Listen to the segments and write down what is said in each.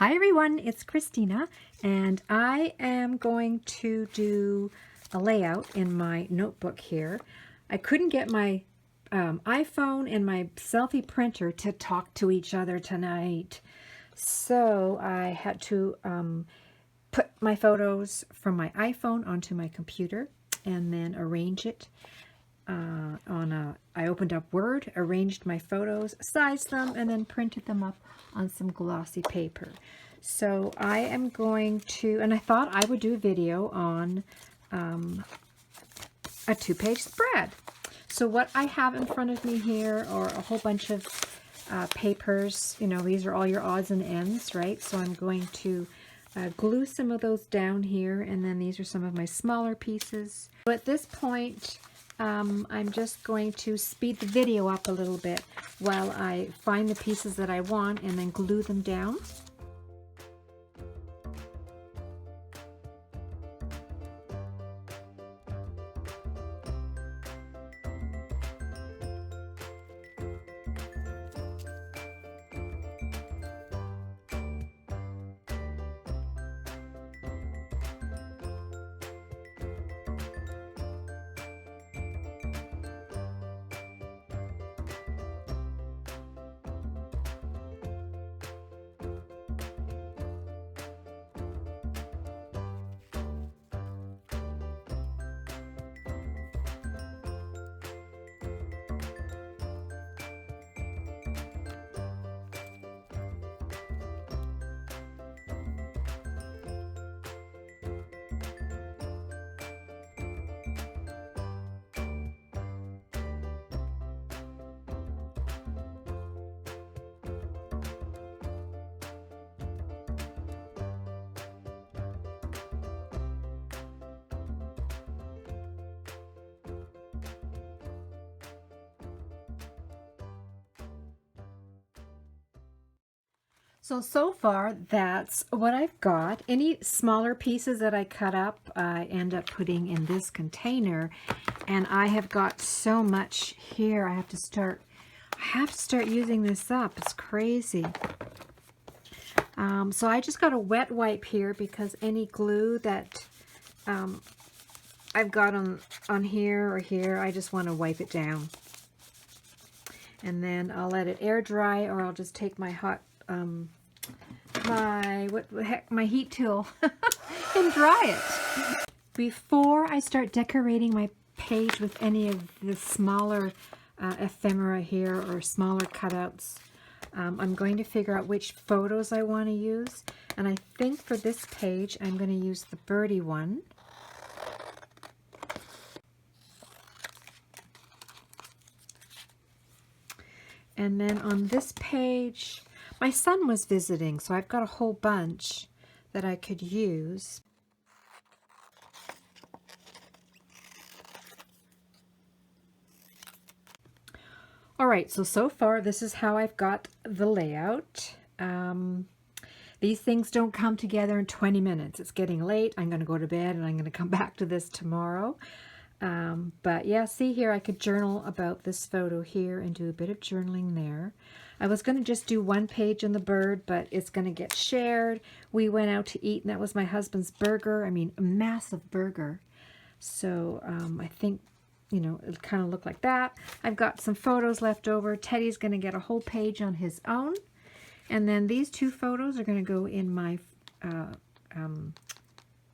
Hi everyone, it's Christina, and I am going to do a layout in my notebook here. I couldn't get my iPhone and my selfie printer to talk to each other tonight, so I had to put my photos from my iPhone onto my computer and then arrange it I opened up Word, arranged my photos, sized them, and then printed them up on some glossy paper. So I am going to, and I thought I would do a video on a two-page spread. So what I have in front of me here are a whole bunch of papers. You know, these are all your odds and ends, right? So I'm going to glue some of those down here, and then these are some of my smaller pieces. So at this point, I'm just going to speed the video up a little bit while I find the pieces that I want and then glue them down. So far, that's what I've got. Any smaller pieces that I cut up, I end up putting in this container. And I have got so much here. I have to start using this up. It's crazy. So I just got a wet wipe here because any glue that I've got on here or here, I just want to wipe it down. And then I'll let it air dry, or I'll just take my hot my heat tool and dry it. Before I start decorating my page with any of the smaller ephemera here or smaller cutouts, I'm going to figure out which photos I want to use. And I think for this page I'm going to use the birdie one. And then on this page, my son was visiting, so I've got a whole bunch that I could use. All right, so far this is how I've got the layout. These things don't come together in 20 minutes. It's getting late. I'm going to go to bed and I'm going to come back to this tomorrow. But yeah, see here, I could journal about this photo here and do a bit of journaling there. I was going to just do one page on the bird, but it's going to get shared. We went out to eat, and that was my husband's burger. I mean, a massive burger. So I think, you know, it'll kind of look like that. I've got some photos left over. Teddy's going to get a whole page on his own. And then these two photos are going to go in my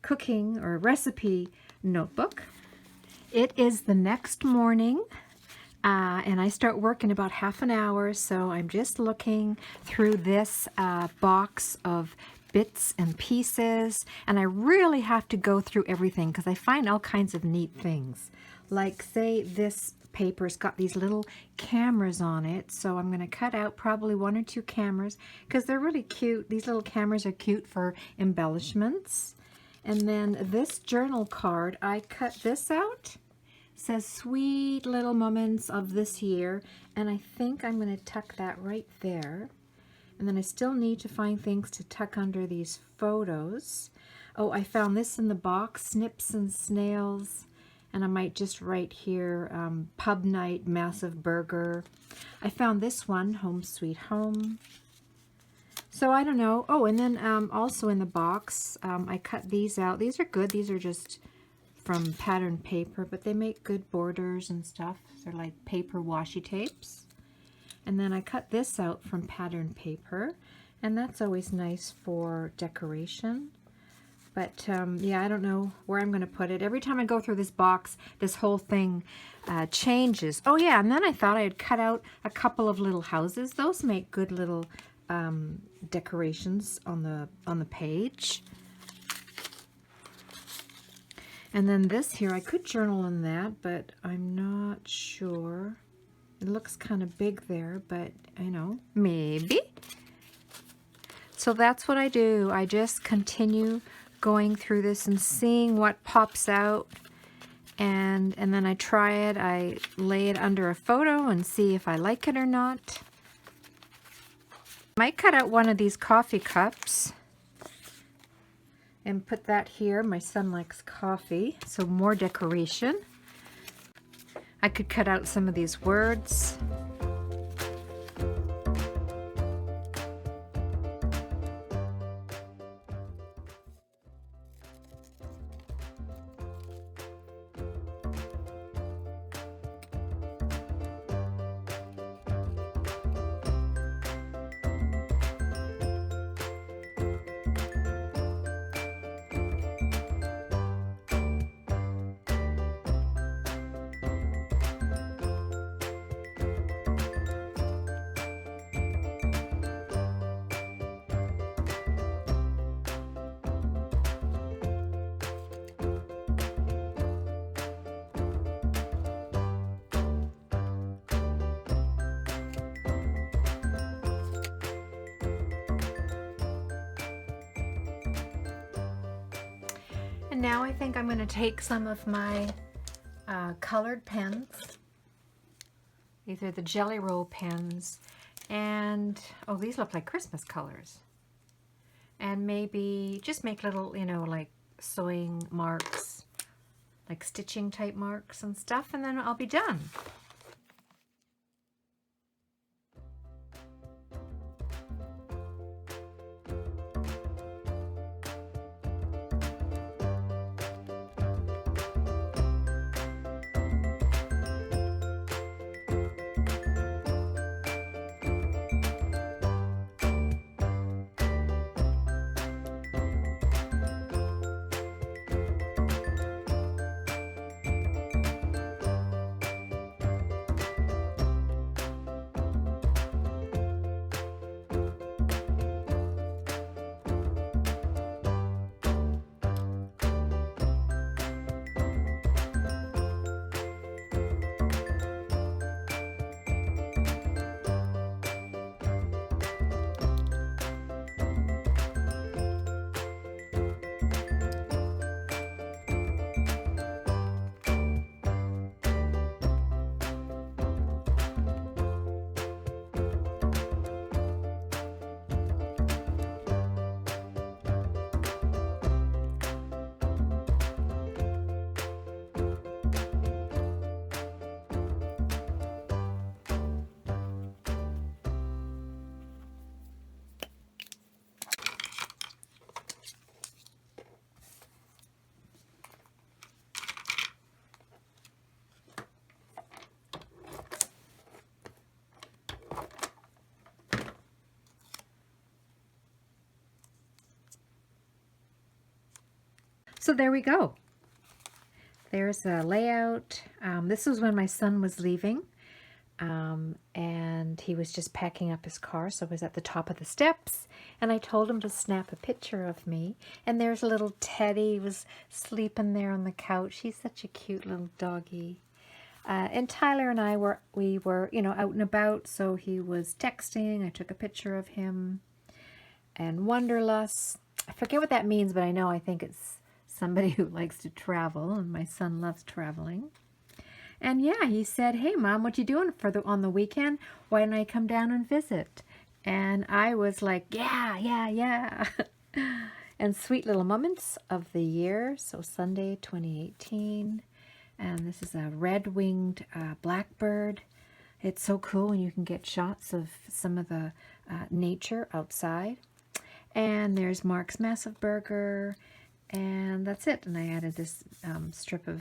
cooking or recipe notebook. It is the next morning, and I start work in about half an hour, so I'm just looking through this box of bits and pieces, and I really have to go through everything because I find all kinds of neat things. Like, say, this paper's got these little cameras on it, so I'm going to cut out probably 1 or 2 cameras because they're really cute. These little cameras are cute for embellishments. And then this journal card, I cut this out. It says sweet little moments of this year, and I think I'm going to tuck that right there. And then I still need to find things to tuck under these photos. Oh, I found this in the box, Snips and Snails, and I might just write here, pub night, massive burger. I found this one, Home Sweet Home. So I don't know. Oh, and then also in the box, I cut these out. These are good. These are just from pattern paper, but they make good borders and stuff. They're like paper washi tapes. And then I cut this out from pattern paper, and that's always nice for decoration. But yeah, I don't know where I'm going to put it. Every time I go through this box, this whole thing changes. Oh yeah, and then I thought I'd cut out a couple of little houses. Those make good little decorations on the page. And then this here, I could journal in that, but I'm not sure. It looks kind of big there, but I know, maybe. So that's what I do. I just continue going through this and seeing what pops out. And then I try it. I lay it under a photo and see if I like it or not. I might cut out one of these coffee cups and put that here. My son likes coffee, so more decoration. I could cut out some of these words. And now I think I'm going to take some of my colored pens. These are the Jelly Roll pens. And, oh, these look like Christmas colors. And maybe just make little, you know, like sewing marks, like stitching type marks and stuff, and then I'll be done. So there we go. There's a layout. This was when my son was leaving, and he was just packing up his car, so I was at the top of the steps, and I told him to snap a picture of me. And there's a little Teddy, he was sleeping there on the couch. He's such a cute little doggy. And Tyler and I were, you know, out and about, so he was texting. I took a picture of him. And Wanderlust. I forget what that means, but I think it's somebody who likes to travel, and my son loves traveling. And yeah, he said, "Hey Mom, what you doing on the weekend? Why don't I come down and visit?" And I was like, yeah. And sweet little moments of the year. So Sunday 2018, and this is a red-winged blackbird. It's so cool when you can get shots of some of the nature outside. And there's Mark's Massive Burger, and that's it. And I added this strip of,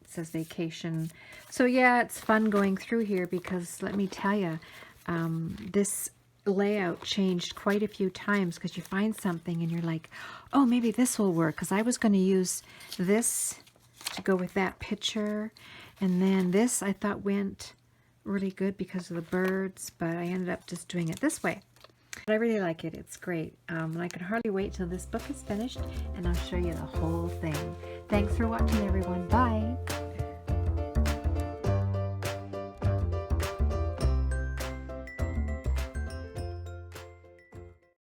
it says vacation. So yeah, it's fun going through here because let me tell you, this layout changed quite a few times because you find something and you're like, oh, maybe this will work, because I was going to use this to go with that picture, and then this I thought went really good because of the birds, but I ended up just doing it this way. But I really like it. It's great. And I can hardly wait till this book is finished and I'll show you the whole thing. Thanks for watching, everyone. Bye.